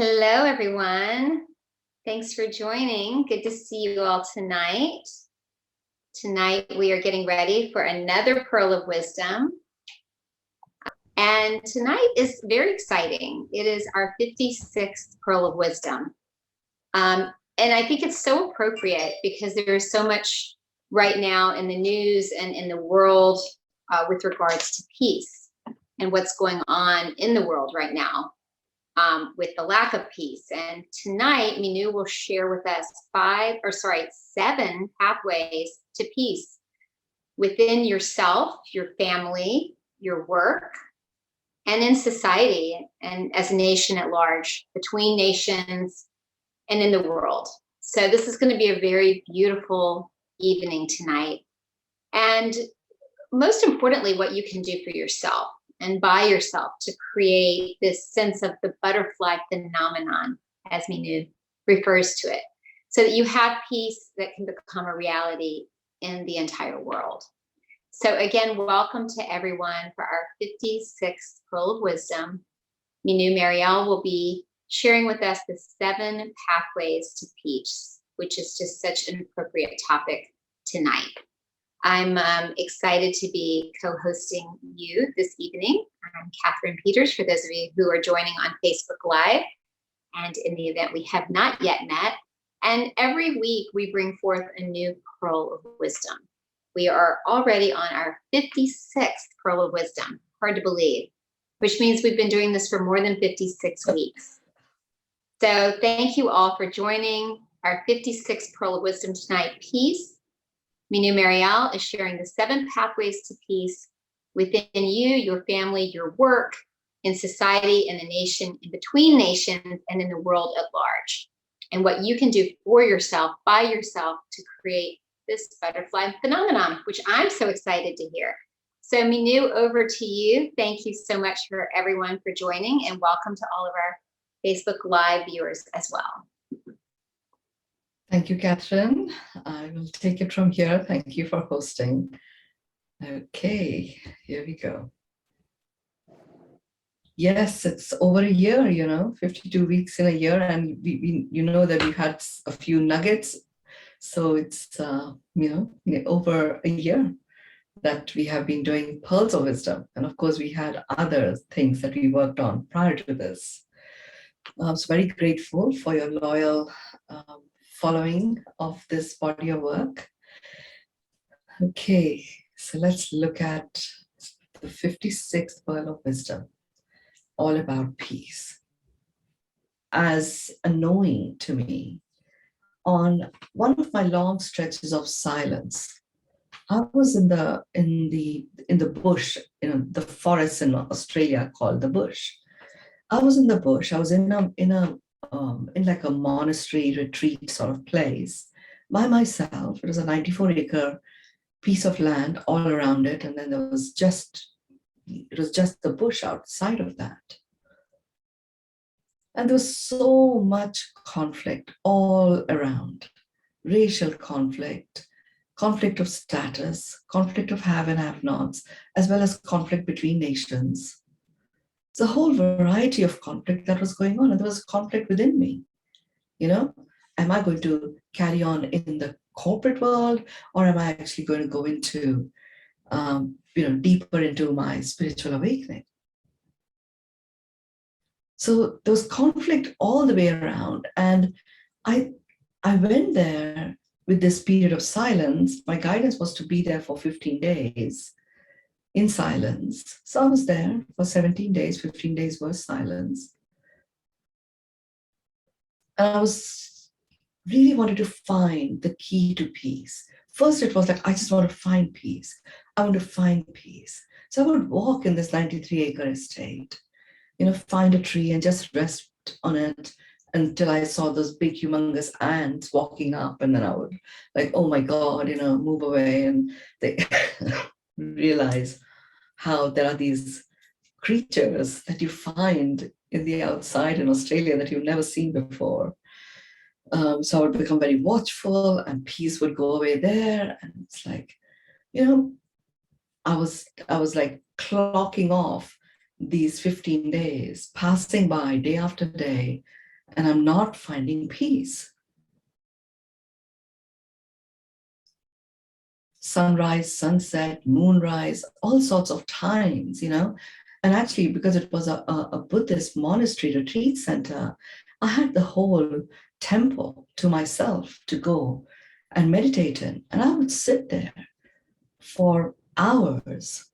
Hello, everyone. Thanks for joining. Good to see you all tonight. Tonight, we are getting ready for another Pearl of Wisdom. And tonight is very exciting. It is our 56th Pearl of Wisdom. And I think it's so appropriate because there is so much right now in the news and in the world with regards to peace and what's going on in the world right now. With the lack of peace. And tonight, Mynoo will share with us 7 pathways to peace within yourself, your family, your work, and in society, and as a nation at large, between nations and in the world. So this is going to be a very beautiful evening tonight. And most importantly, what you can do for yourself and by yourself to create this sense of the butterfly phenomenon, as Mynoo refers to it, so that you have peace that can become a reality in the entire world. So again, welcome to everyone for our 56th Pearl of Wisdom. Mynoo Maryel will be sharing with us the 7 pathways to peace, which is just such an appropriate topic tonight. I'm excited to be co-hosting you this evening. I'm Catherine Peters, for those of you who are joining on Facebook Live, and in the event we have not yet met. And every week we bring forth a new Pearl of Wisdom. We are already on our 56th Pearl of Wisdom, hard to believe, which means we've been doing this for more than 56 weeks. So thank you all for joining our 56th Pearl of Wisdom tonight, Peace. Mynoo Maryel is sharing the 7 pathways to peace within you, your family, your work, in society, in the nation, in between nations, and in the world at large. And what you can do for yourself, by yourself, to create this butterfly phenomenon, which I'm so excited to hear. So Mynoo, over to you. Thank you so much for everyone for joining, and welcome to all of our Facebook Live viewers as well. Thank you, Catherine. I will take it from here. Thank you for hosting. Okay, here we go. Yes, it's over a year, 52 weeks in a year, and we that we've had a few nuggets. So it's, over a year that we have been doing Pearls of Wisdom. And of course, we had other things that we worked on prior to this. I'm so very grateful for your loyal following of this body of work. Okay, so let's look at the 56th Pearl of Wisdom, all about peace. As a knowing to me, on one of my long stretches of silence, I was in the bush, the forest in Australia called the bush. I was in the bush. I was in like a monastery retreat sort of place by myself. It was a 94-acre piece of land all around it, and then it was just the bush outside of that. And there was so much conflict all around: racial conflict, conflict of status, conflict of have and have-nots, as well as conflict between nations. It's a whole variety of conflict that was going on, and there was conflict within me. Am I going to carry on in the corporate world, or am I actually going to go into, deeper into my spiritual awakening? So there was conflict all the way around, and I went there with this period of silence. My guidance was to be there for 15 days. In silence. So I was there for 17 days, 15 days was silence. And I was really wanted to find the key to peace. First, it was like, I just want to find peace. I want to find peace. So I would walk in this 93-acre estate, find a tree and just rest on it until I saw those big, humongous ants walking up. And then I would like, oh my God, move away. And they realize how there are these creatures that you find in the outside in Australia that you've never seen before. So I would become very watchful, and peace would go away there. And it's like, I was like clocking off these 15 days, passing by day after day, and I'm not finding peace. Sunrise, sunset, moonrise, all sorts of times, And actually, because it was a Buddhist monastery retreat center, I had the whole temple to myself to go and meditate in. And I would sit there for hours,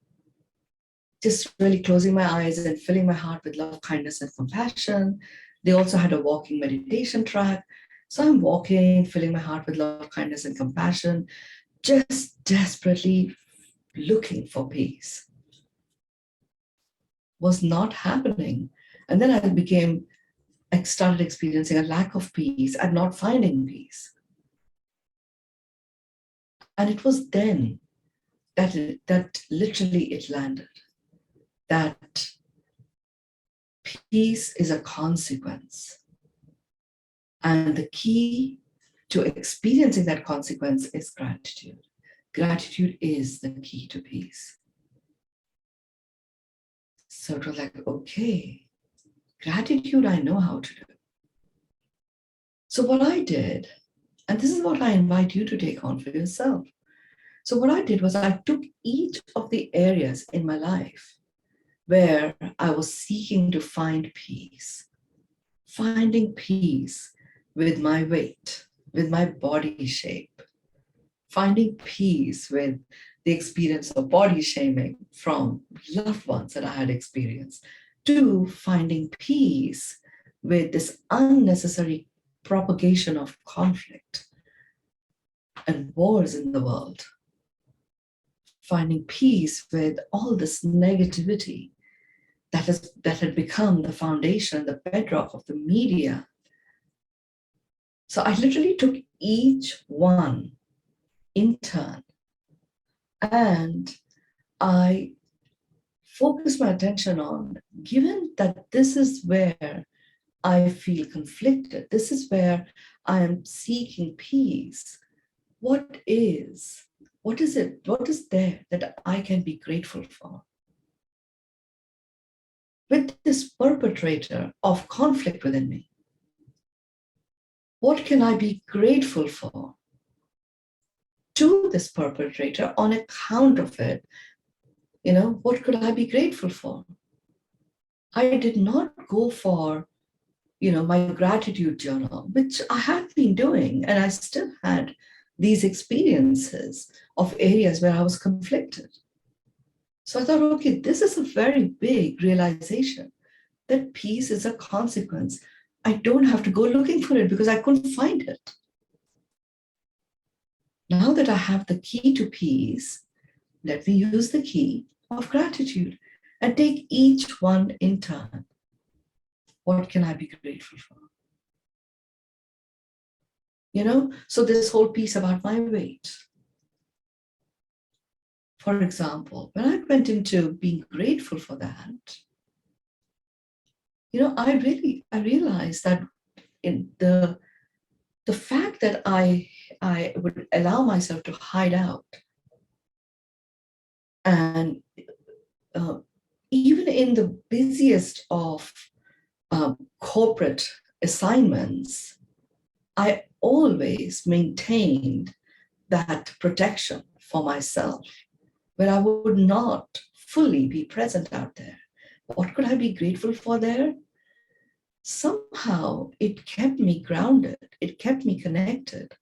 just really closing my eyes and filling my heart with love, kindness, and compassion. They also had a walking meditation track. So I'm walking, filling my heart with love, kindness, and compassion, just desperately looking for peace. Was not happening. And then I started experiencing a lack of peace and not finding peace. And it was then that literally it landed, that peace is a consequence. And the key to experiencing that consequence is gratitude. Gratitude is the key to peace. So it was like, okay, gratitude I know how to do. So what I did, and this is what I invite you to take on for yourself. So what I did was I took each of the areas in my life where I was seeking to find peace, finding peace with my weight, with my body shape, finding peace with the experience of body shaming from loved ones that I had experienced, to finding peace with this unnecessary propagation of conflict and wars in the world, finding peace with all this negativity that had become the foundation, the bedrock of the media. So I literally took each one in turn, and I focused my attention on, given that this is where I feel conflicted, this is where I am seeking peace, what is there that I can be grateful for? With this perpetrator of conflict within me, what can I be grateful for to this perpetrator on account of it? What could I be grateful for? I did not go for, my gratitude journal, which I had been doing, and I still had these experiences of areas where I was conflicted. So I thought, okay, this is a very big realization that peace is a consequence. I don't have to go looking for it because I couldn't find it. Now that I have the key to peace, let me use the key of gratitude and take each one in turn. What can I be grateful for? So this whole piece about my weight. For example, when I went into being grateful for that, I realized that in the fact that I would allow myself to hide out, and even in the busiest of corporate assignments, I always maintained that protection for myself, where I would not fully be present out there. What could I be grateful for there? Somehow it kept me grounded. It kept me connected.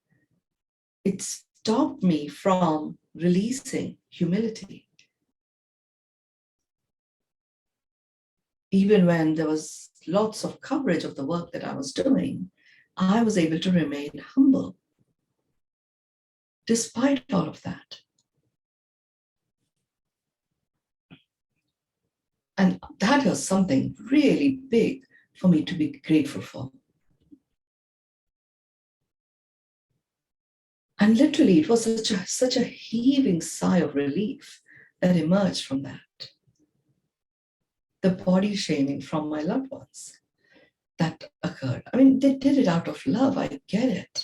It stopped me from releasing humility. Even when there was lots of coverage of the work that I was doing, I was able to remain humble despite all of that. And that was something really big for me to be grateful for. And literally, it was such a heaving sigh of relief that emerged from that. The body shaming from my loved ones that occurred. I mean, they did it out of love. I get it,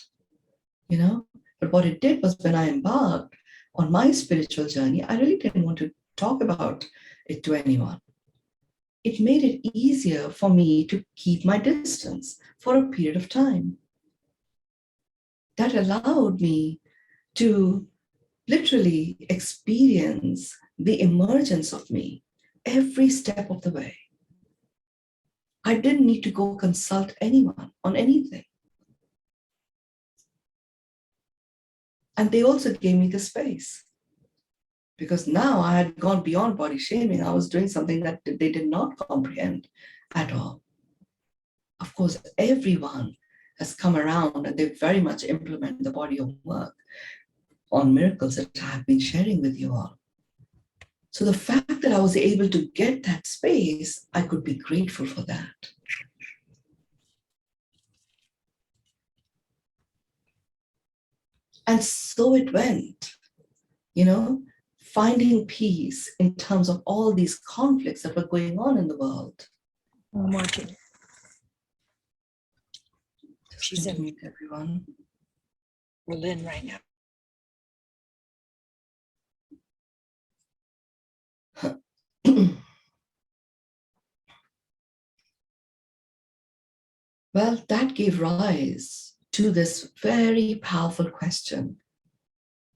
But what it did was, when I embarked on my spiritual journey, I really didn't want to talk about it to anyone. it made it easier for me to keep my distance for a period of time. That allowed me to literally experience the emergence of me every step of the way. I didn't need to go consult anyone on anything. And they also gave me the space, because now I had gone beyond body shaming. I was doing something that they did not comprehend at all. Of course, everyone has come around and they very much implement the body of work on miracles that I've been sharing with you all. So the fact that I was able to get that space, I could be grateful for that. And so it went, finding peace in terms of all these conflicts that were going on in the world. I'm watching. She's in mute, everyone. Berlin right now. Well, that gave rise to this very powerful question: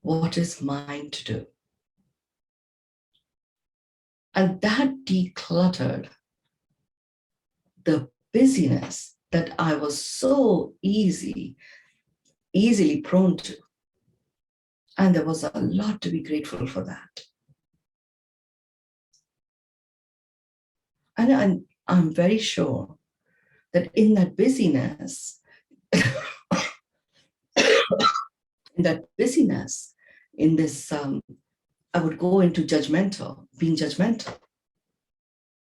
what is mine to do? And that decluttered the busyness that I was so easily prone to. And there was a lot to be grateful for that. And I'm very sure that in that busyness, in this, I would go into being judgmental.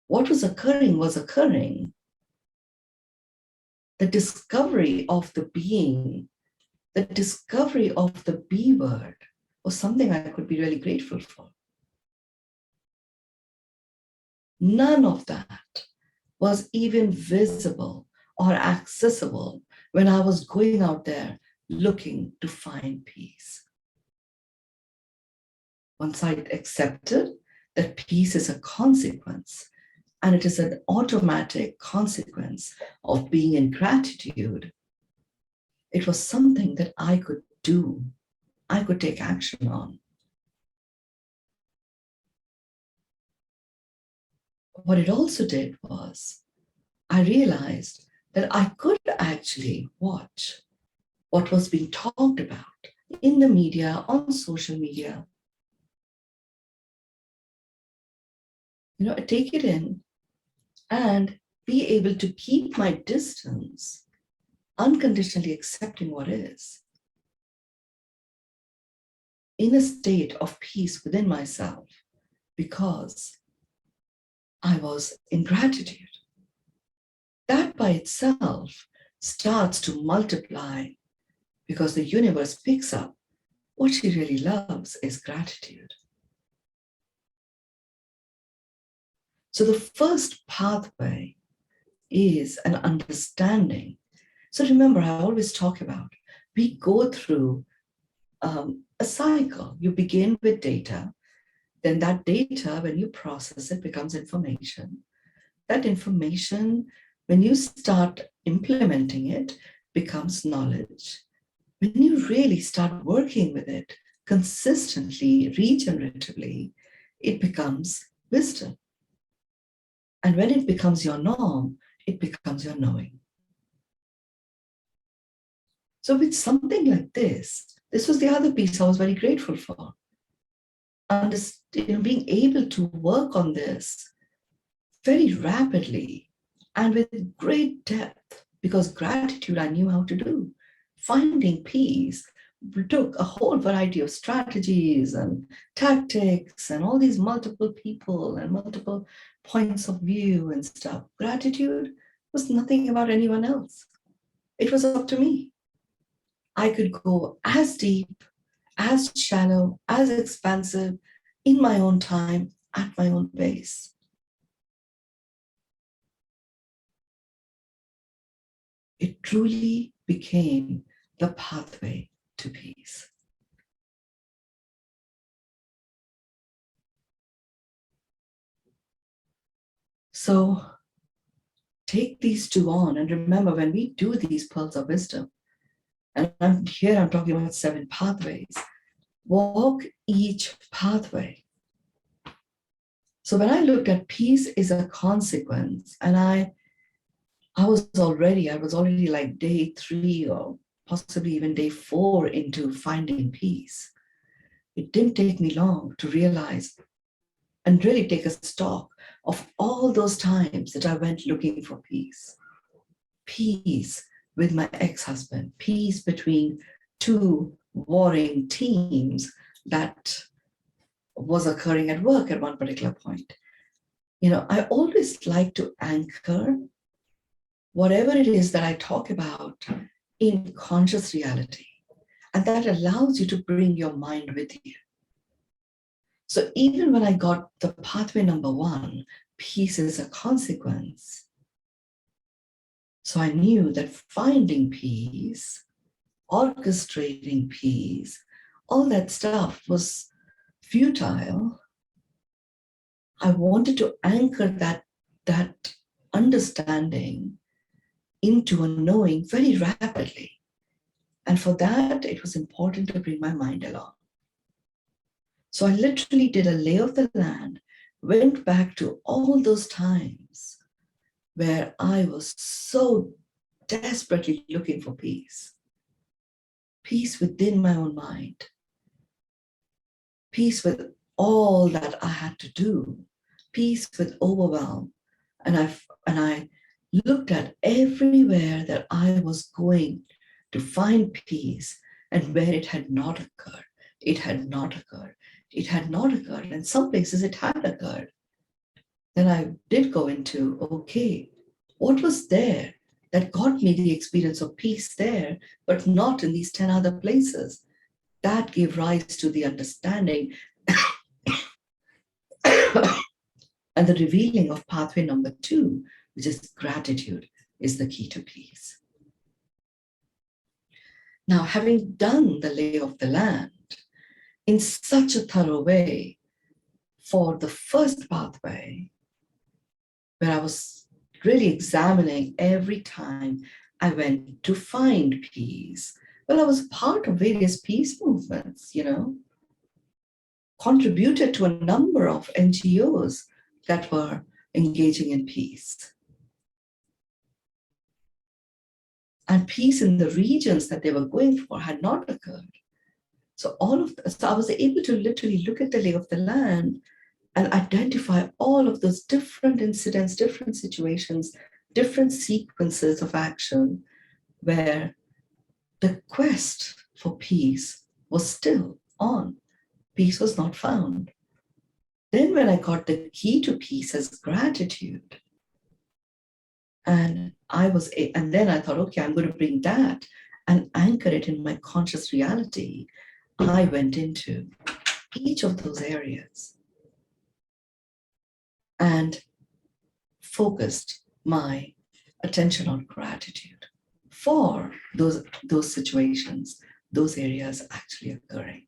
What was occurring was occurring. The discovery of the being, the discovery of the B word was something I could be really grateful for. None of that was even visible or accessible when I was going out there looking to find peace. Once I accepted that peace is a consequence, and it is an automatic consequence of being in gratitude, it was something that I could do, I could take action on. What it also did was, I realized that I could actually watch what was being talked about in the media, on social media. Take it in and be able to keep my distance, unconditionally accepting what is, in a state of peace within myself, because I was in gratitude. That by itself starts to multiply, because the universe picks up what she really loves is gratitude. So the first pathway is an understanding. So remember, I always talk about, we go through a cycle. You begin with data, then that data, when you process it, becomes information. That information, when you start implementing it, becomes knowledge. When you really start working with it consistently, regeneratively, it becomes wisdom. And when it becomes your norm, it becomes your knowing. So with something like this was the other piece I was very grateful for. Being able to work on this very rapidly and with great depth, because gratitude I knew how to do. Finding peace took a whole variety of strategies and tactics and all these multiple people and multiple points of view and stuff. Gratitude was nothing about anyone else. It was up to me. I could go as deep, as shallow, as expansive, in my own time, at my own pace. It truly became the pathway to peace. So take these two on, and remember, when we do these pearls of wisdom, and I'm talking about 7 pathways, walk each pathway. So when I looked at peace is a consequence, and I was already like day 3 or possibly even day 4 into finding peace. It didn't take me long to realize and really take a stock of all those times that I went looking for peace. Peace with my ex-husband, peace between 2 warring teams that was occurring at work at one particular point. I always like to anchor whatever it is that I talk about in conscious reality. And that allows you to bring your mind with you. So even when I got the pathway number 1, peace is a consequence. So I knew that finding peace, orchestrating peace, all that stuff was futile. I wanted to anchor that understanding into a knowing very rapidly. And for that, it was important to bring my mind along. So I literally did a lay of the land, went back to all those times where I was so desperately looking for peace. Peace within my own mind. Peace with all that I had to do. Peace with overwhelm. And I looked at everywhere that I was going to find peace and where it had not occurred. It had not occurred. It had not occurred. In some places it had occurred. Then I did go into, okay, what was there that got me the experience of peace there, but not in these 10 other places? That gave rise to the understanding and the revealing of pathway number 2, which is gratitude is the key to peace. Now, having done the lay of the land in such a thorough way for the first pathway, where I was really examining every time I went to find peace. Well, I was part of various peace movements, contributed to a number of NGOs that were engaging in peace. And peace in the regions that they were going for had not occurred. So I was able to literally look at the lay of the land and identify all of those different incidents, different situations, different sequences of action where the quest for peace was still on. Peace was not found. Then when I got the key to peace as gratitude, and then I thought, okay, I'm going to bring that and anchor it in my conscious reality. I went into each of those areas and focused my attention on gratitude for those situations, those areas actually occurring,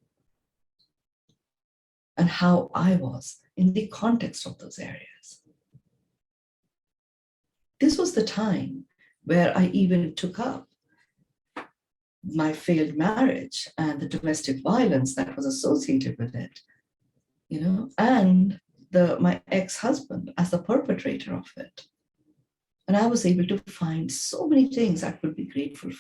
and how I was in the context of those areas. This was the time where I even took up my failed marriage and the domestic violence that was associated with it, and my ex-husband as the perpetrator of it. And I was able to find so many things I could be grateful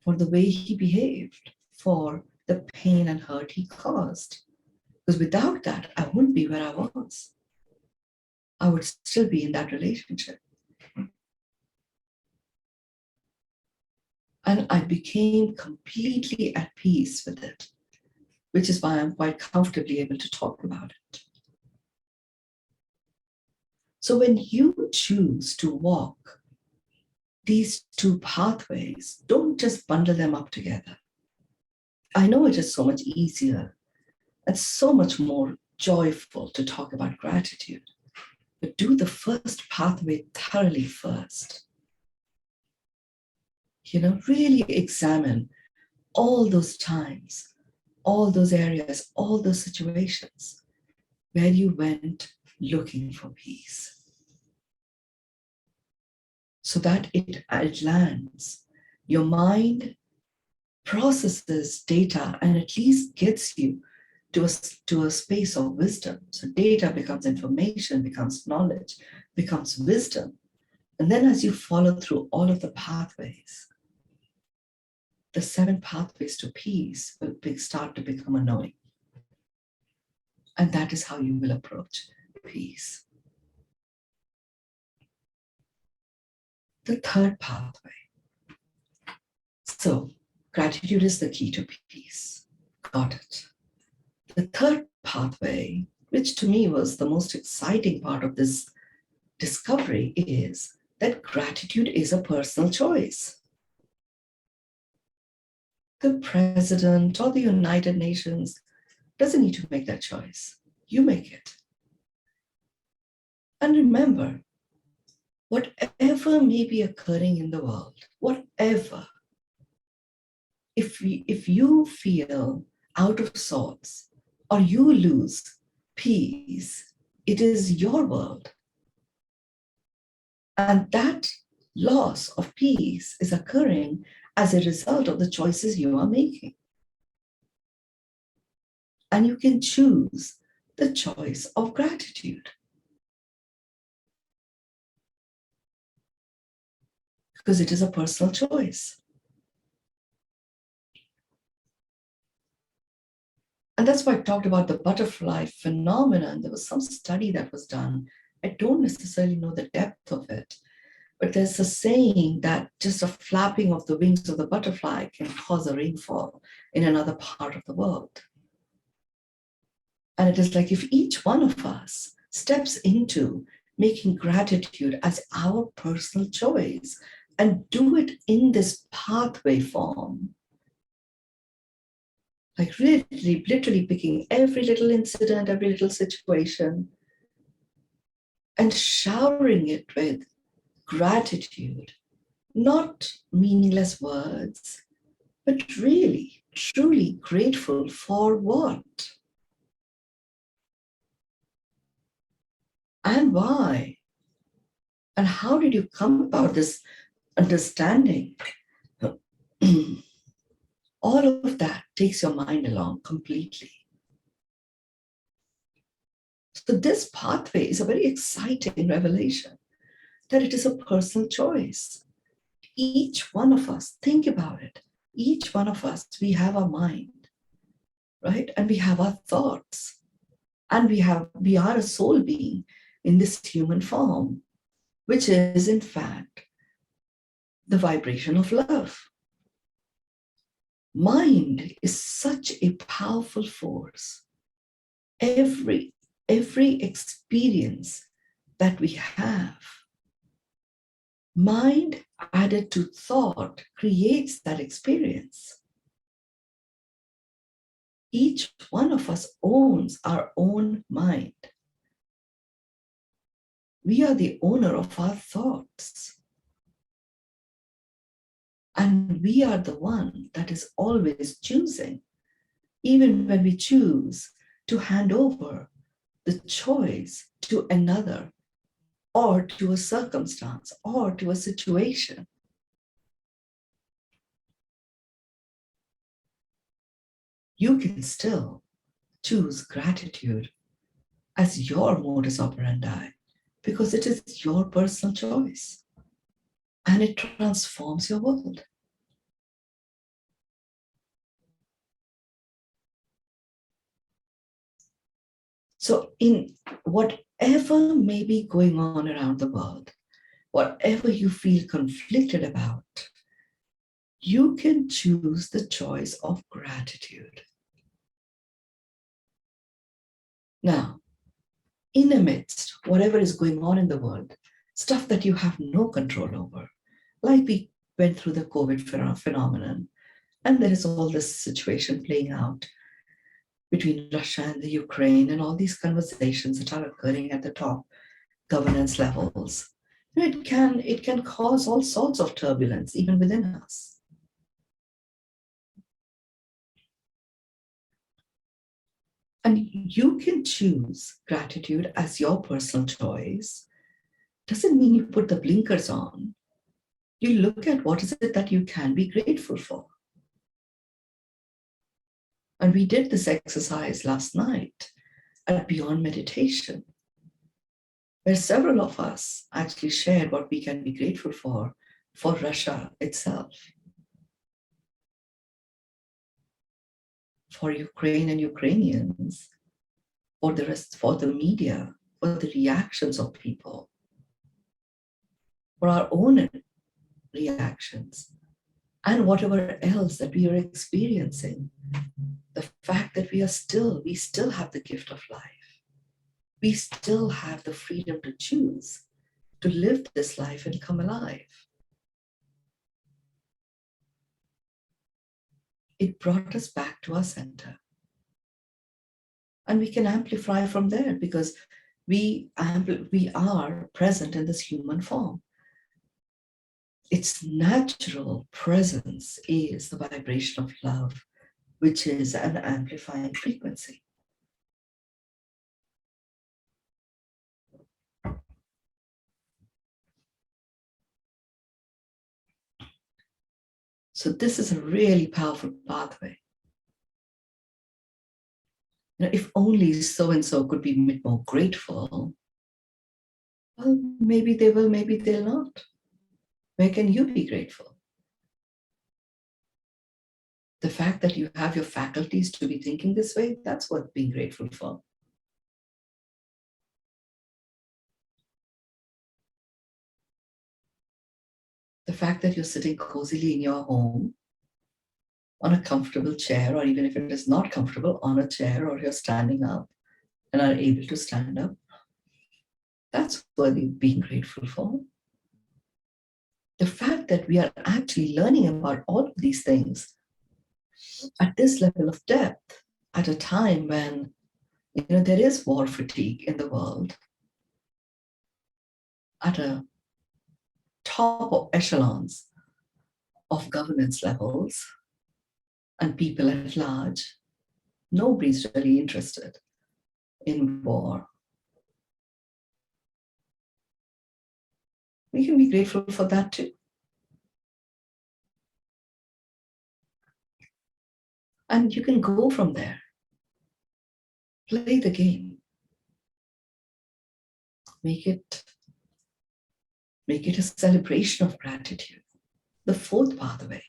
for the way he behaved, for the pain and hurt he caused. Because without that, I wouldn't be where I was. I would still be in that relationship. And I became completely at peace with it, which is why I'm quite comfortably able to talk about it. So when you choose to walk these 2 pathways, don't just bundle them up together. I know it is so much easier and so much more joyful to talk about gratitude, but do the first pathway thoroughly first. Really examine all those times, all those areas, all those situations where you went looking for peace. so that it lands. Your mind processes data and at least gets you to a space of wisdom. So data becomes information, becomes knowledge, becomes wisdom. And then as you follow through all of the pathways, the 7 pathways to peace will start to become a knowing. And that is how you will approach peace. The 3rd pathway. So gratitude is the key to peace. Got it. The 3rd pathway, which to me was the most exciting part of this discovery, is that gratitude is a personal choice. The president or the United Nations doesn't need to make that choice. You make it. And remember, whatever may be occurring in the world, whatever, if you feel out of sorts or you lose peace, it is your world. And that loss of peace is occurring as a result of the choices you are making. And you can choose the choice of gratitude. Because it is a personal choice. And that's why I talked about the butterfly phenomenon. There was some study that was done. I don't necessarily know the depth of it, but there's a saying that just a flapping of the wings of the butterfly can cause a rainfall in another part of the world. And it is like if each one of us steps into making gratitude as our personal choice and do it in this pathway form, like literally picking every little incident, every little situation, and showering it with gratitude, not meaningless words, but really, truly grateful for what? And why? And how did you come about this understanding? All of that takes your mind along completely. So this pathway is a very exciting revelation that it is a personal choice. Each one of us, think about it. Each one of us, we have our mind, right? And we have our thoughts. And we are a soul being in this human form, which is in fact the vibration of love. Mind is such a powerful force. Every experience that we have, mind added to thought creates that experience. Each one of us owns our own mind. We are the owner of our thoughts. And we are the one that is always choosing, even when we choose to hand over the choice to another, or to a circumstance, or to a situation. You can still choose gratitude as your modus operandi because it is your personal choice and it transforms your world. So in whatever may be going on around the world, whatever you feel conflicted about, you can choose the choice of gratitude. Now, in amidst whatever is going on in the world, stuff that you have no control over, like we went through the COVID phenomenon, and there is all this situation playing out between Russia and the Ukraine and all these conversations that are occurring at the top governance levels. It can cause all sorts of turbulence even within us. And you can choose gratitude as your personal choice. Doesn't mean you put the blinkers on You look at what is it that you can be grateful for. And we did this exercise last night at Beyond Meditation, where several of us actually shared what we can be grateful for Russia itself, for Ukraine and Ukrainians, for the rest, for the media, for the reactions of people, for our own reactions, and whatever else that we are experiencing. The fact that we still have the gift of life. We still have the freedom to choose to live this life and come alive. It brought us back to our center. And we can amplify from there because we are present in this human form. Its natural presence is the vibration of love, which is an amplifying frequency. So this is a really powerful pathway. If only so-and-so could be a bit more grateful, well, maybe they will, maybe they'll not. Where can you be grateful? The fact that you have your faculties to be thinking this way, that's worth being grateful for. The fact that you're sitting cozily in your home on a comfortable chair, or even if it is not comfortable, on a chair, or you're standing up and are able to stand up, that's worth being grateful for. The fact that we are actually learning about all of these things at this level of depth, at a time when there is war fatigue in the world, at a top of echelons of governance levels and people at large, nobody's really interested in war. We can be grateful for that too. And you can go from there. Play the game. Make it a celebration of gratitude. The fourth pathway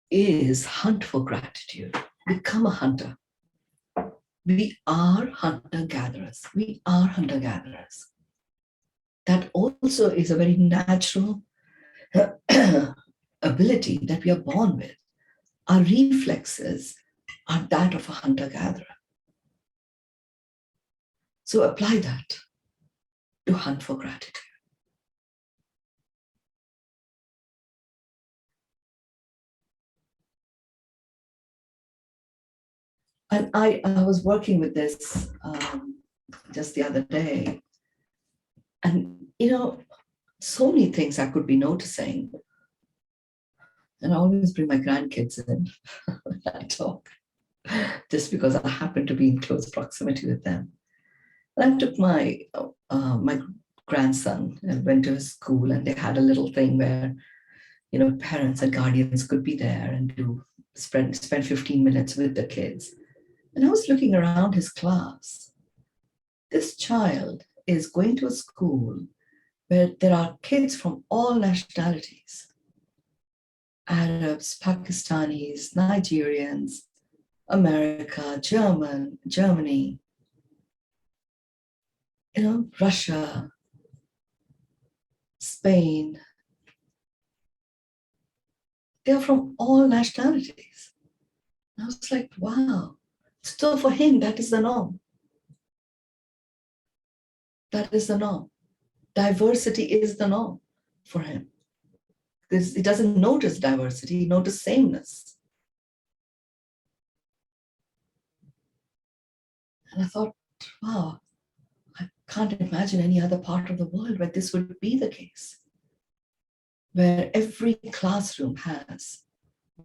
is hunt for gratitude. Become a hunter. We are hunter-gatherers. We are hunter-gatherers. That also is a very natural ability that we are born with. Our reflexes are that of a hunter-gatherer. So apply that to hunt for gratitude. And I was working with this just the other day. And, so many things I could be noticing. And I always bring my grandkids in when I talk, just because I happen to be in close proximity with them. And I took my grandson and went to his school, and they had a little thing where, parents and guardians could be there and spend 15 minutes with the kids. And I was looking around his class. This child is going to a school where there are kids from all nationalities. Arabs, Pakistanis, Nigerians, America, Germany, Russia, Spain. They're from all nationalities. I was like, wow. So for him, that is the norm. That is the norm. Diversity is the norm for him. Because he doesn't notice diversity, he notices sameness. And I thought, wow, I can't imagine any other part of the world where this would be the case. Where every classroom has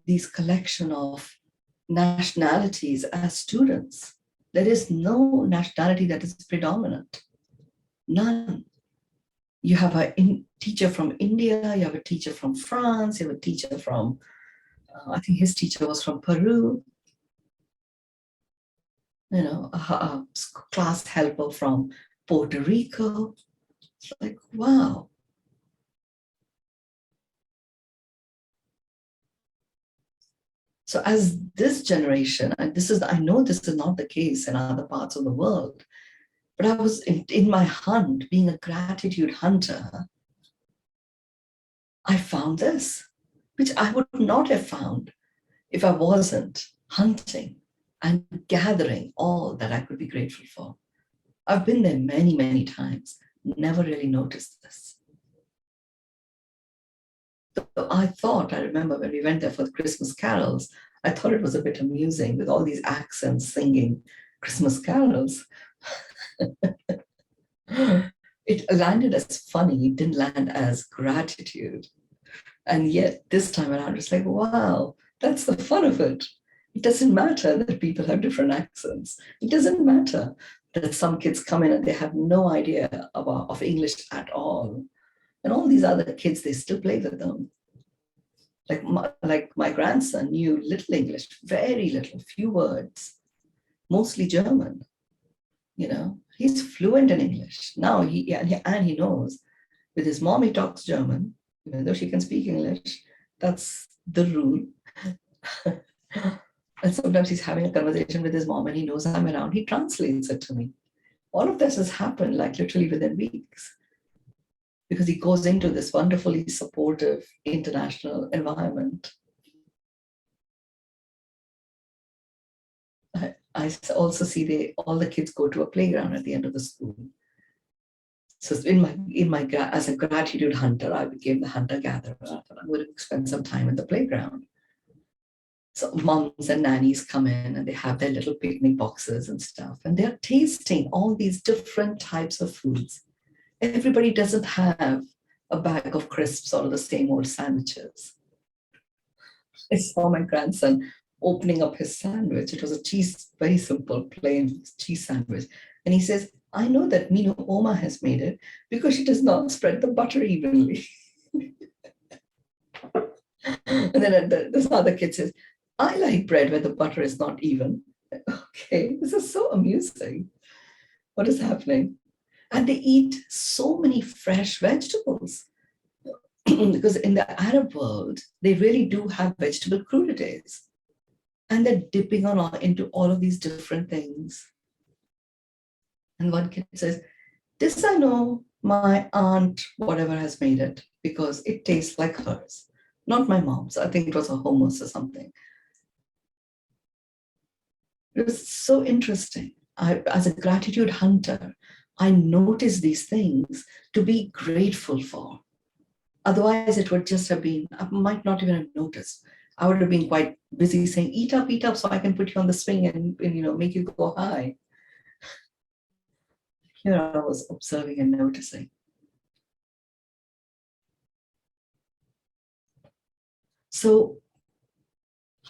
these collection of nationalities as students. There is no nationality that is predominant. None. You have a teacher from India, you have a teacher from France, you have a teacher from, I think his teacher was from Peru, you know, a class helper from Puerto Rico. It's like, wow. So as this generation, and this is, I know this is not the case in other parts of the world, but I was in my hunt, being a gratitude hunter, I found this, which I would not have found if I wasn't hunting and gathering all that I could be grateful for. I've been there many, many times, never really noticed this. So I remember when we went there for the Christmas carols, I thought it was a bit amusing with all these accents singing Christmas carols. It landed as funny, it didn't land as gratitude. And yet this time around, it's like, wow, that's the fun of it. It doesn't matter that people have different accents. It doesn't matter that some kids come in and they have no idea of English at all. And all these other kids, they still play with them. Like my grandson knew little English, very little, few words, mostly German. You know, he's fluent in English. Now he knows. With his mom, he talks German, even though she can speak English. That's the rule. And sometimes he's having a conversation with his mom and he knows I'm around. He translates it to me. All of this has happened like literally within weeks because he goes into this wonderfully supportive international environment. I also see all the kids go to a playground at the end of the school. So as a gratitude hunter, I became the hunter-gatherer. I thought I'm going to spend some time in the playground. So moms and nannies come in and they have their little picnic boxes and stuff, and they're tasting all these different types of foods. Everybody doesn't have a bag of crisps or the same old sandwiches. I saw my grandson opening up his sandwich. It was a very simple, plain cheese sandwich. And he says, I know that Mynoo Oma has made it because she does not spread the butter evenly. And then this other kid says, I like bread where the butter is not even. Okay, this is so amusing. What is happening? And they eat so many fresh vegetables. Because in the Arab world, they really do have vegetable crudités. And they're dipping into all of these different things. And one kid says, this I know my aunt, whatever, has made it because it tastes like hers, not my mom's. I think it was a hummus or something. It was so interesting. As a gratitude hunter, I notice these things to be grateful for. Otherwise, it would just have been, I might not even have noticed. I would have been quite busy saying, eat up, so I can put you on the swing and make you go high. Here I was observing and noticing. So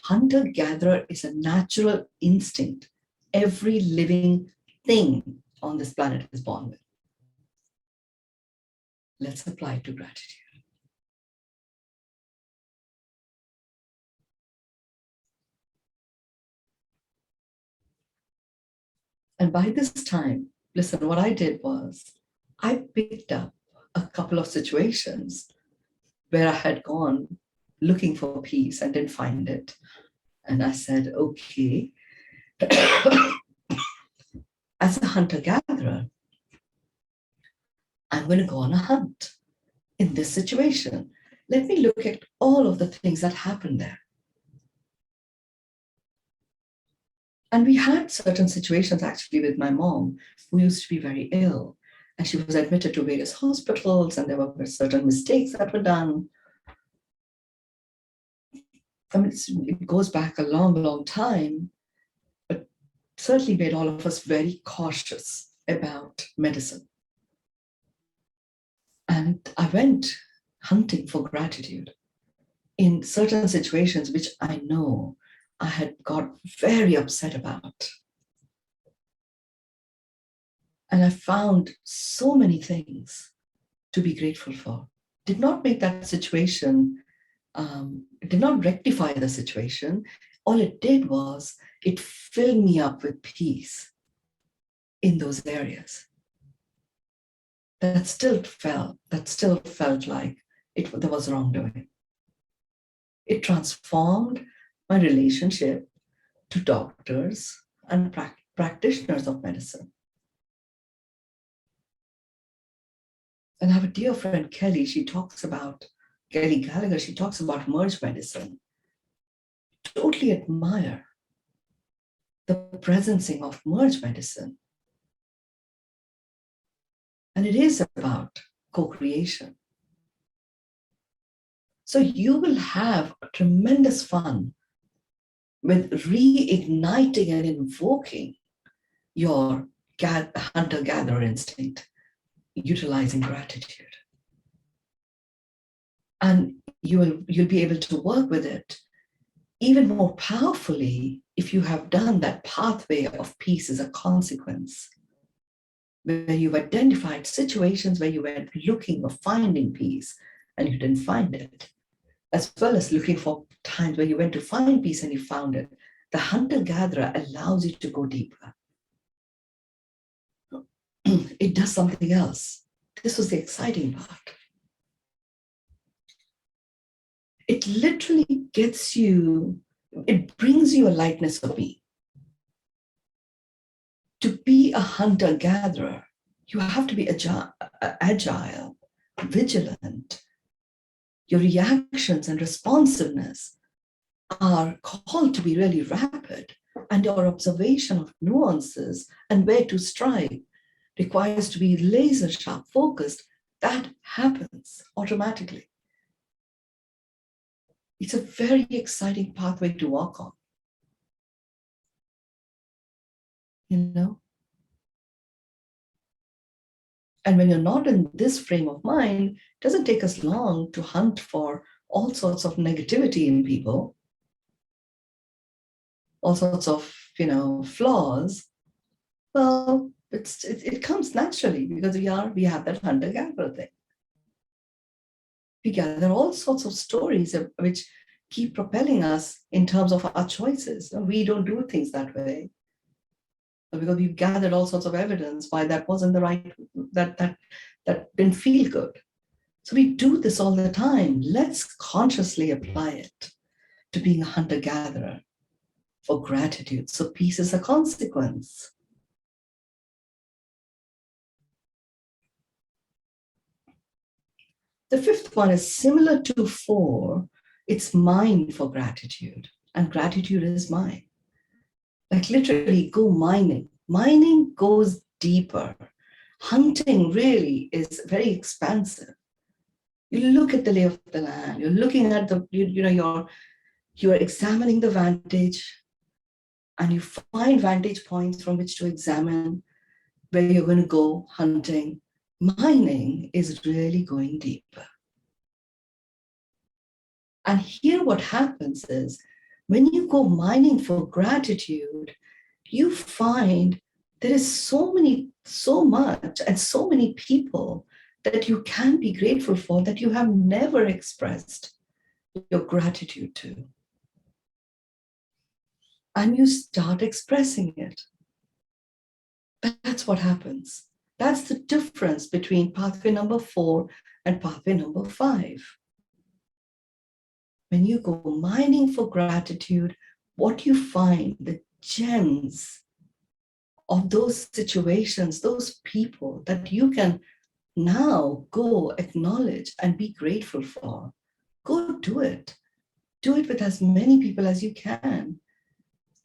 hunter-gatherer is a natural instinct every living thing on this planet is born with. Let's apply it to gratitude. And by this time, listen, what I did was I picked up a couple of situations where I had gone looking for peace and didn't find it. And I said, okay, as a hunter-gatherer, I'm going to go on a hunt in this situation. Let me look at all of the things that happened there. And we had certain situations actually with my mom, who used to be very ill. And she was admitted to various hospitals, and there were certain mistakes that were done. I mean, it goes back a long, long time, but certainly made all of us very cautious about medicine. And I went hunting for gratitude in certain situations, which I know I had got very upset about. And I found so many things to be grateful for. Did not make that situation, it did not rectify the situation. All it did was it filled me up with peace in those areas. That still felt like there was wrongdoing. It transformed my relationship to doctors and practitioners of medicine. And I have a dear friend, Kelly Gallagher, she talks about merge medicine. Totally admire the presencing of merge medicine. And it is about co-creation. So you will have tremendous fun with reigniting and invoking your hunter-gatherer instinct, utilizing gratitude. And you'll be able to work with it even more powerfully if you have done that pathway of peace as a consequence, where you've identified situations where you went looking or finding peace and you didn't find it, as well as looking for times where you went to find peace and you found it. The hunter-gatherer allows you to go deeper. It does something else. This was the exciting part. It literally it brings you a lightness of being. To be a hunter-gatherer, you have to be agile, vigilant. Your reactions and responsiveness are called to be really rapid, and your observation of nuances and where to strike requires to be laser sharp focused. That happens automatically. It's a very exciting pathway to walk on. And when you're not in this frame of mind, it doesn't take us long to hunt for all sorts of negativity in people, all sorts of, flaws. Well, it comes naturally because we have that hunter-gatherer thing. We gather all sorts of stories which keep propelling us in terms of our choices. We don't do things that way because we've gathered all sorts of evidence why that wasn't the right, that didn't feel good. So we do this all the time. Let's consciously apply it to being a hunter-gatherer for gratitude. So peace is a consequence. The fifth one is similar to 4. It's mine for gratitude, and gratitude is mine. Like literally go mining. Mining goes deeper. Hunting really is very expansive. You look at the lay of the land. You're looking at you're examining the vantage, and you find vantage points from which to examine where you're going to go hunting. Mining is really going deeper. And here what happens is, when you go mining for gratitude, you find there is so much, and so many people that you can be grateful for that you have never expressed your gratitude to. And you start expressing it. That's what happens. That's the difference between pathway number 4 and pathway number 5. When you go mining for gratitude, what you find, the gems of those situations, those people that you can now go acknowledge and be grateful for, go do it. Do it with as many people as you can.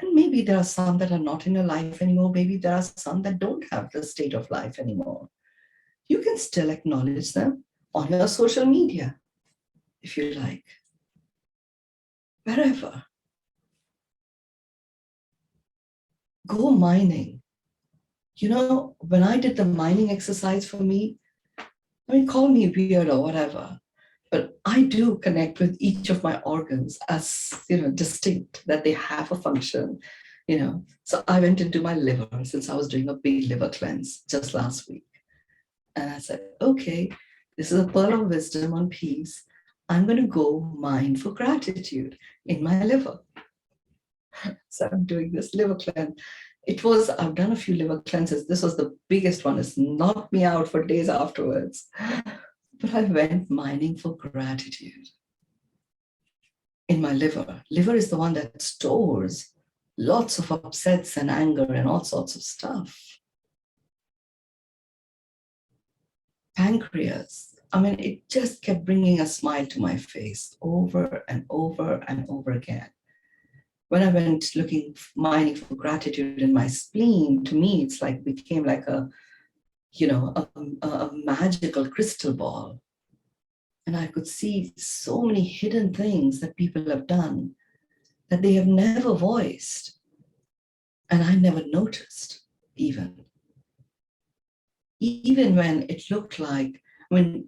And maybe there are some that are not in your life anymore. Maybe there are some that don't have the state of life anymore. You can still acknowledge them on your social media, if you like. Wherever. Go mining. When I did the mining exercise for me, call me weird or whatever, but I do connect with each of my organs as, distinct, that they have a function, So I went into my liver since I was doing a big liver cleanse just last week. And I said, okay, This is a pearl of wisdom on peace. I'm going to go mine for gratitude in my liver. So I'm doing this liver cleanse. I've done a few liver cleanses. This was the biggest one. It's knocked me out for days afterwards. But I went mining for gratitude in my liver. Liver is the one that stores lots of upsets and anger and all sorts of stuff. Pancreas, I mean, it just kept bringing a smile to my face over and over and over again. When I went mining for gratitude in my spleen, to me, it's like became like a magical crystal ball. And I could see so many hidden things that people have done that they have never voiced. And I never noticed even when it looked like, when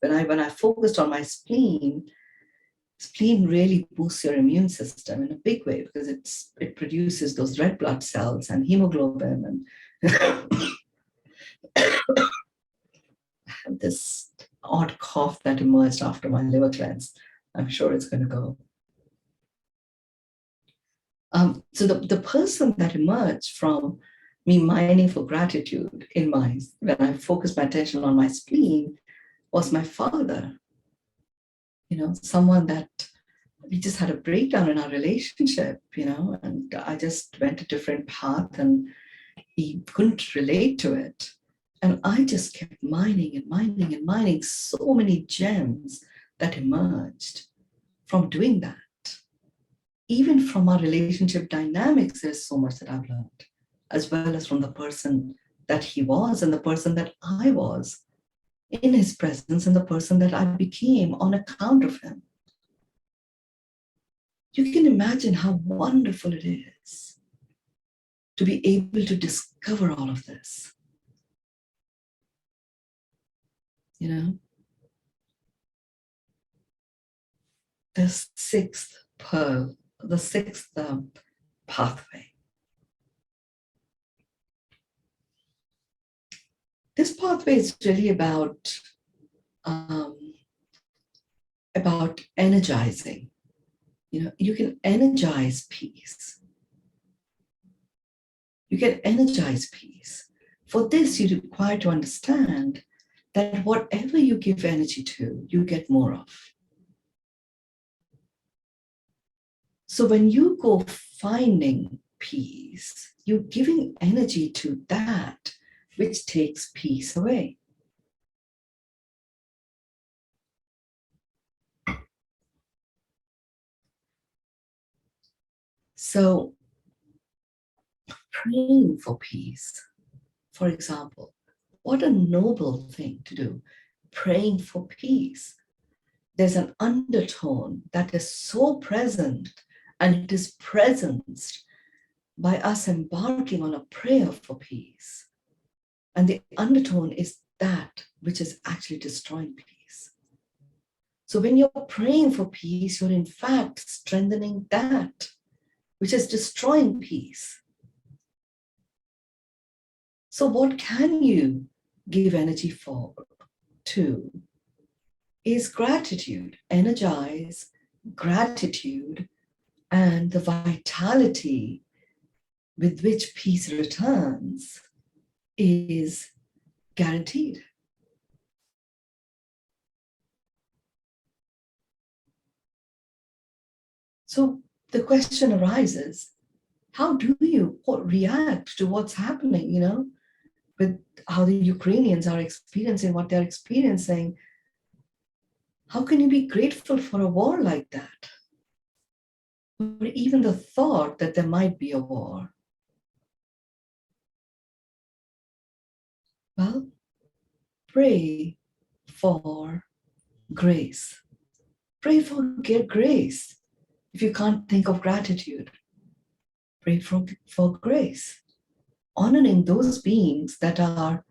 I focused on my spleen really boosts your immune system in a big way because it produces those red blood cells and hemoglobin. And I have this odd cough that emerged after my liver cleanse. I'm sure it's going to go. So the person that emerged from me mining for gratitude when I focused my attention on my spleen was my father. Someone that we just had a breakdown in our relationship, and I just went a different path and he couldn't relate to it. And I just kept mining and mining and mining so many gems that emerged from doing that. Even from our relationship dynamics, there's so much that I've learned, as well as from the person that he was and the person that I was in his presence and the person that I became on account of him. You can imagine how wonderful it is to be able to discover all of this. The sixth pearl, the sixth pathway. This pathway is really about energizing. You can energize peace. You can energize peace. For this, you require to understand that whatever you give energy to, you get more of. So when you go finding peace, you're giving energy to that which takes peace away. So praying for peace, for example, what a noble thing to do, praying for peace. There's an undertone that is so present, and it is presenced by us embarking on a prayer for peace. And the undertone is that which is actually destroying peace. So when you're praying for peace, you're in fact strengthening that which is destroying peace. So what can you give energy to is gratitude. Energize gratitude and the vitality with which peace returns is guaranteed. So the question arises, how do you react to what's happening, with how the Ukrainians are experiencing what they're experiencing? How can you be grateful for a war like that? Or even the thought that there might be a war? Well, pray for grace. Pray for grace. If you can't think of gratitude, pray for grace. Honoring those beings that are,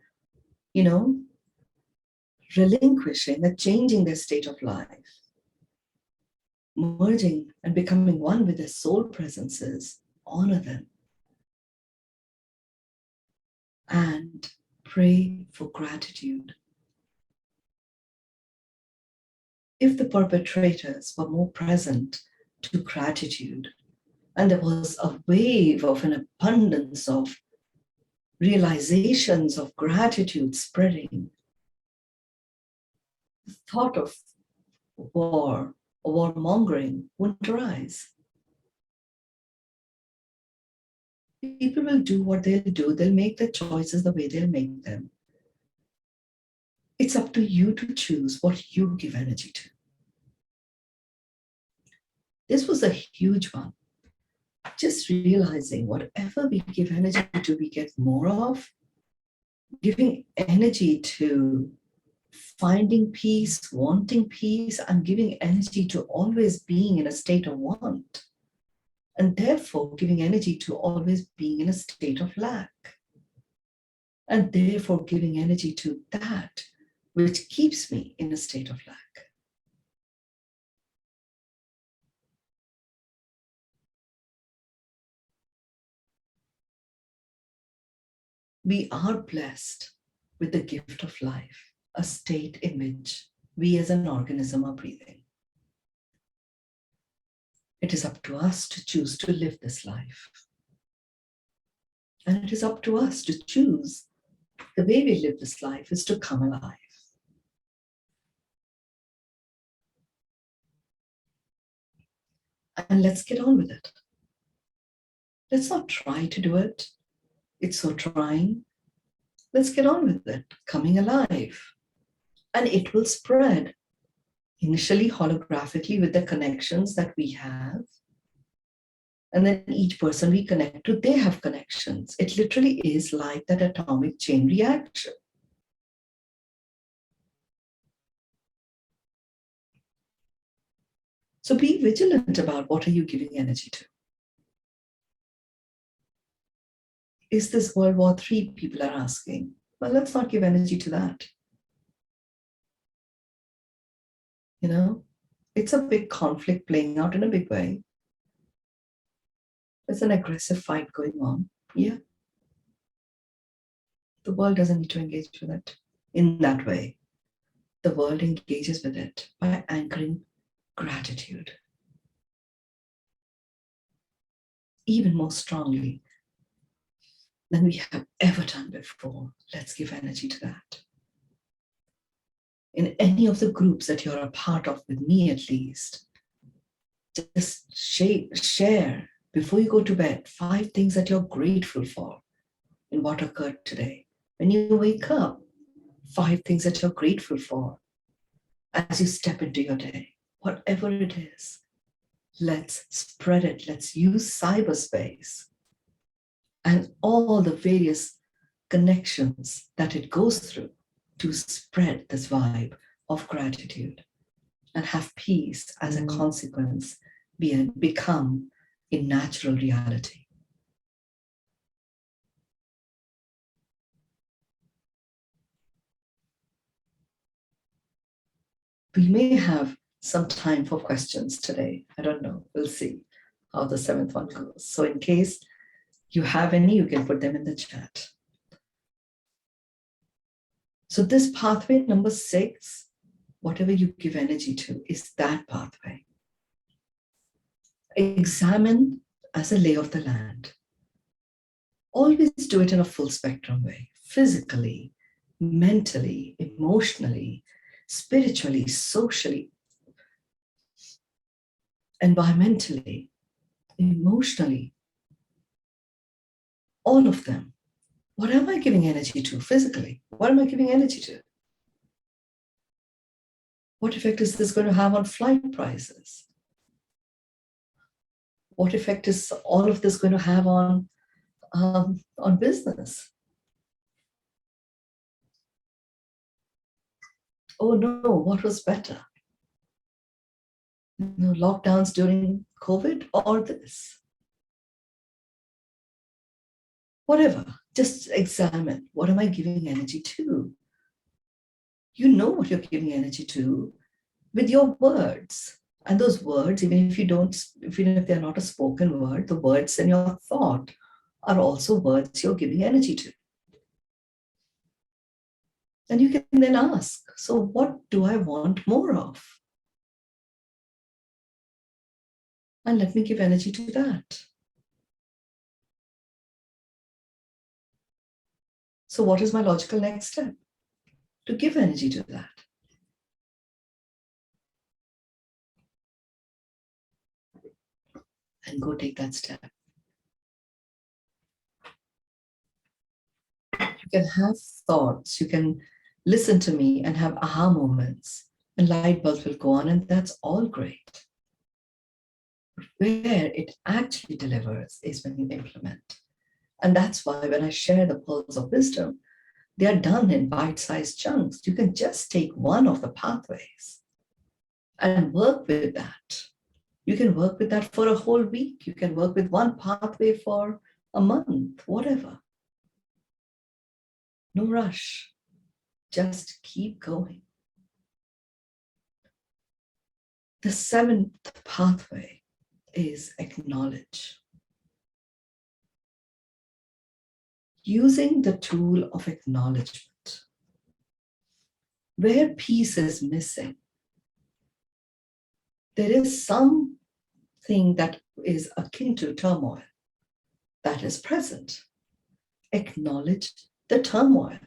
relinquishing, that changing their state of life, merging and becoming one with their soul presences, honor them. And pray for gratitude. if the perpetrators were more present to gratitude, and there was a wave of an abundance of realizations of gratitude spreading, the thought of war or warmongering wouldn't arise. People will do what they'll do. They'll make their choices the way they'll make them. It's up to you to choose what you give energy to. This was a huge one. Just realizing whatever we give energy to, we get more of. Giving energy to finding peace, wanting peace, and giving energy to always being in a state of want. And therefore giving energy to always being in a state of lack. And therefore giving energy to that which keeps me in a state of lack. We are blessed with the gift of life, a state in which we as an organism are breathing. It is up to us to choose to live this life. And it is up to us to choose the way we live this life is to come alive. And let's get on with it. Let's not try to do it. It's so trying. Let's get on with it, coming alive. And it will spread, initially holographically with the connections that we have. And then each person we connect to, they have connections. It literally is like that atomic chain reaction. So be vigilant about what are you giving energy to. Is this World War III, people are asking? Well, let's not give energy to that. You know, it's a big conflict playing out in a big way. There's an aggressive fight going on. Yeah. The world doesn't need to engage with it in that way. The world engages with it by anchoring gratitude. Even more strongly than we have ever done before. Let's give energy to that. In any of the groups that you're a part of, with me at least, just share before you go to bed 5 things that you're grateful for in what occurred today. When you wake up, 5 things that you're grateful for as you step into your day, whatever it is. Let's spread it. Let's use cyberspace and all the various connections that it goes through to spread this vibe of gratitude and have peace as a consequence become a natural reality. We may have some time for questions today. I don't know. We'll see how the 7th one goes. So in case you have any, you can put them in the chat. So this pathway number 6, whatever you give energy to, is that pathway. Examine as a lay of the land. Always do it in a full spectrum way, physically, mentally, emotionally, spiritually, socially, environmentally, emotionally, all of them. What am I giving energy to physically? What am I giving energy to? What effect is this going to have on flight prices? What effect is all of this going to have on business? Oh no, what was better? Lockdowns during COVID or this? Whatever, just examine, what am I giving energy to? You know what you're giving energy to with your words. And those words, even if they're not a spoken word, the words in your thought are also words you're giving energy to. And you can then ask, so what do I want more of? And let me give energy to that. So what is my logical next step? To give energy to that. And go take that step. You can have thoughts, you can listen to me and have aha moments, and light bulbs will go on, and that's all great. Where it actually delivers is when you implement. And that's why when I share the pearls of wisdom, they are done in bite-sized chunks. You can just take one of the pathways and work with that. You can work with that for a whole week. You can work with one pathway for a month, whatever. No rush. Just keep going. The seventh pathway is acknowledge. Using the tool of acknowledgement. Where peace is missing, there is something that is akin to turmoil that is present. Acknowledge the turmoil.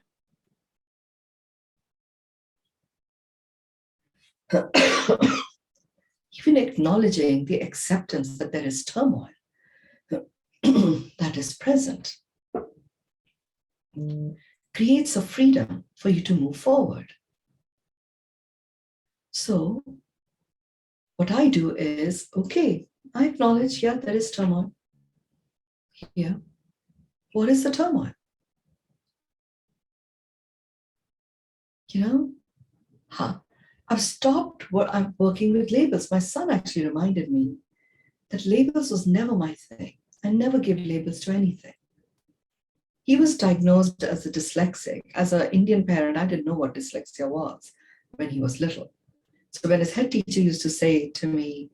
Even acknowledging the acceptance that there is turmoil that is present creates a freedom for you to move forward. So what I do is, okay, I acknowledge, yeah, there is turmoil. Yeah. What is the turmoil? I've stopped I'm working with labels. My son actually reminded me that labels was never my thing. I never give labels to anything. He was diagnosed as a dyslexic. As an Indian parent, I didn't know what dyslexia was when he was little. So when his head teacher used to say to me,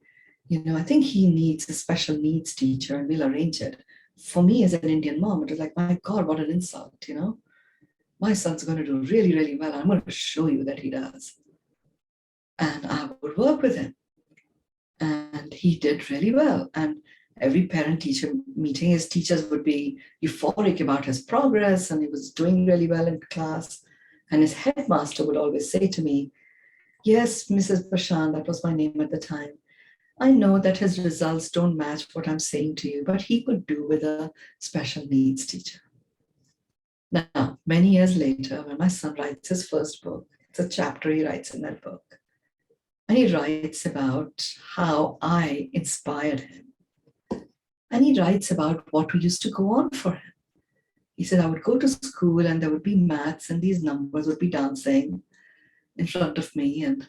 I think he needs a special needs teacher and we'll arrange it. For me as an Indian mom, it was like, my God, what an insult, My son's going to do really, really well. I'm going to show you that he does. And I would work with him. And he did really well. And every parent-teacher meeting, his teachers would be euphoric about his progress, and he was doing really well in class. And his headmaster would always say to me, yes, Mrs. Bashan, that was my name at the time, I know that his results don't match what I'm saying to you, but he could do with a special needs teacher. Now, many years later, when my son writes his first book, it's a chapter he writes in that book, and he writes about how I inspired him. And he writes about what we used to go on for him. He said, I would go to school and there would be maths and these numbers would be dancing in front of me. And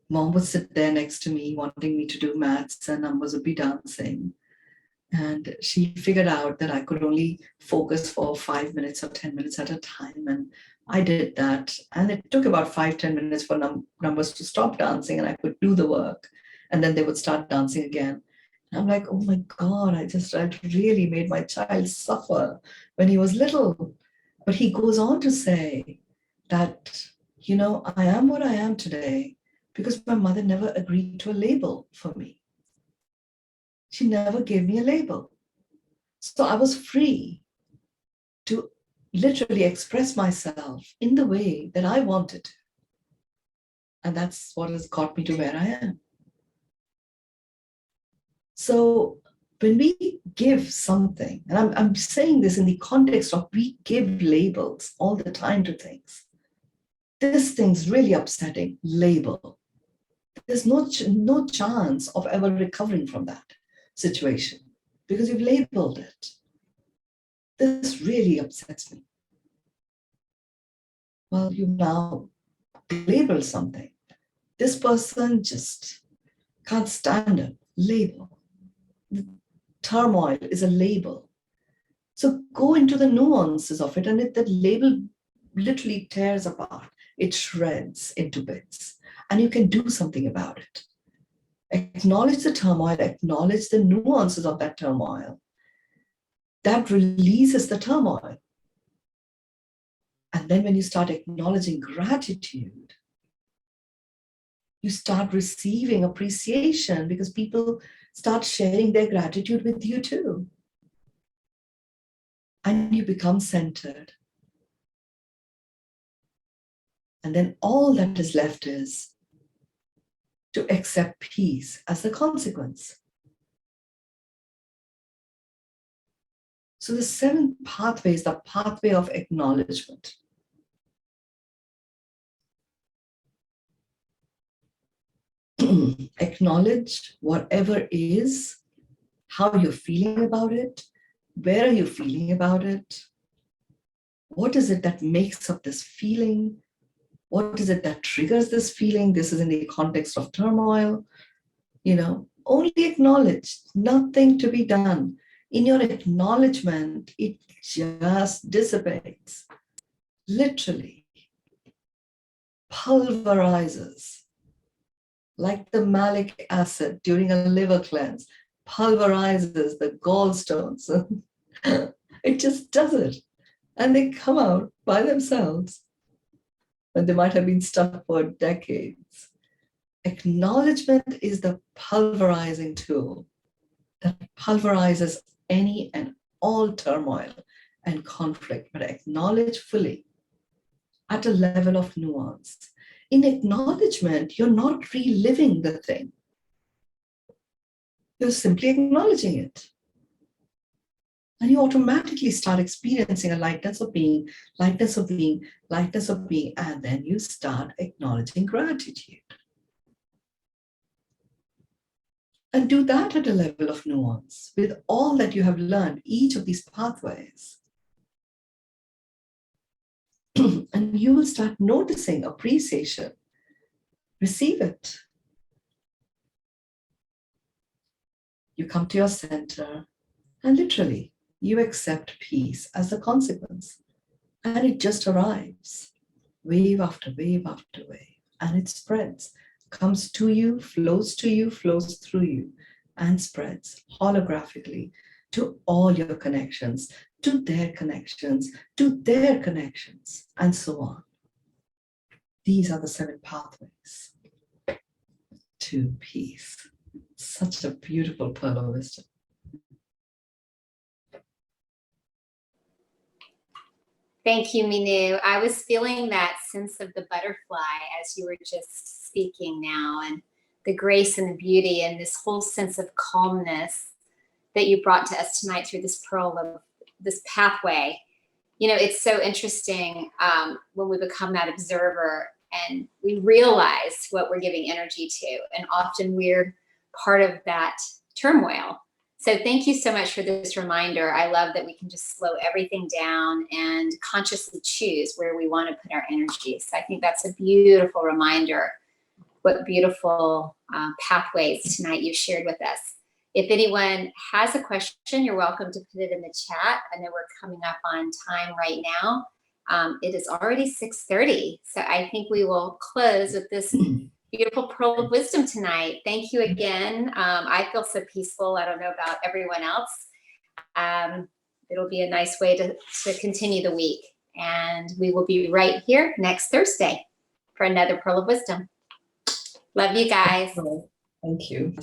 mom would sit there next to me wanting me to do maths and numbers would be dancing. And she figured out that I could only focus for 5 minutes or 10 minutes at a time. And I did that. And it took about 5-10 minutes for numbers to stop dancing and I could do the work. And then they would start dancing again. And I'm like, oh my God, I really made my child suffer when he was little. But he goes on to say that, I am what I am today because my mother never agreed to a label for me. She never gave me a label. So I was free to literally express myself in the way that I wanted. And that's what has got me to where I am. So when we give something, and I'm saying this in the context of we give labels all the time to things. This thing's really upsetting, label. There's no chance of ever recovering from that situation because you've labeled it. This really upsets me. Well, you now label something. This person just can't stand it. Label. Turmoil is a label. So go into the nuances of it, and that label literally tears apart. It shreds into bits, and you can do something about it. Acknowledge the turmoil, acknowledge the nuances of that turmoil. That releases the turmoil. And then when you start acknowledging gratitude, you start receiving appreciation because people start sharing their gratitude with you too. And you become centered. And then all that is left is to accept peace as the consequence. So the seventh pathway is the pathway of acknowledgement. Acknowledge whatever is, how you're feeling about it, where are you feeling about it, what is it that makes up this feeling, what is it that triggers this feeling. This is in the context of turmoil. Only acknowledge, nothing to be done. In your acknowledgement, it just dissipates, literally pulverizes, like the malic acid during a liver cleanse, pulverizes the gallstones. It just does it. And they come out by themselves. But they might have been stuck for decades. Acknowledgement is the pulverizing tool that pulverizes any and all turmoil and conflict, but acknowledge fully at a level of nuance. In acknowledgement, you're not reliving the thing. You're simply acknowledging it. And you automatically start experiencing a lightness of being, lightness of being, lightness of being, and then you start acknowledging gratitude. And do that at a level of nuance with all that you have learned, each of these pathways. And you will start noticing appreciation. Receive it. You come to your center and literally you accept peace as a consequence. And it just arrives, wave after wave after wave, and it spreads, comes to you, flows through you, and spreads holographically to all your connections, to their connections, to their connections, and so on. These are the 7 pathways to peace. Such a beautiful pearl of wisdom. Thank you, Mynoo. I was feeling that sense of the butterfly as you were just speaking now, and the grace and the beauty and this whole sense of calmness that you brought to us tonight through this pearl of this pathway. It's so interesting when we become that observer and we realize what we're giving energy to. And often we're part of that turmoil. So thank you so much for this reminder. I love that we can just slow everything down and consciously choose where we want to put our energy. So I think that's a beautiful reminder. What beautiful pathways tonight you shared with us. If anyone has a question, you're welcome to put it in the chat. I know we're coming up on time right now. It is already 6:30. So I think we will close with this beautiful pearl of wisdom tonight. Thank you again. I feel so peaceful. I don't know about everyone else. It'll be a nice way to continue the week. And we will be right here next Thursday for another pearl of wisdom. Love you guys. Thank you.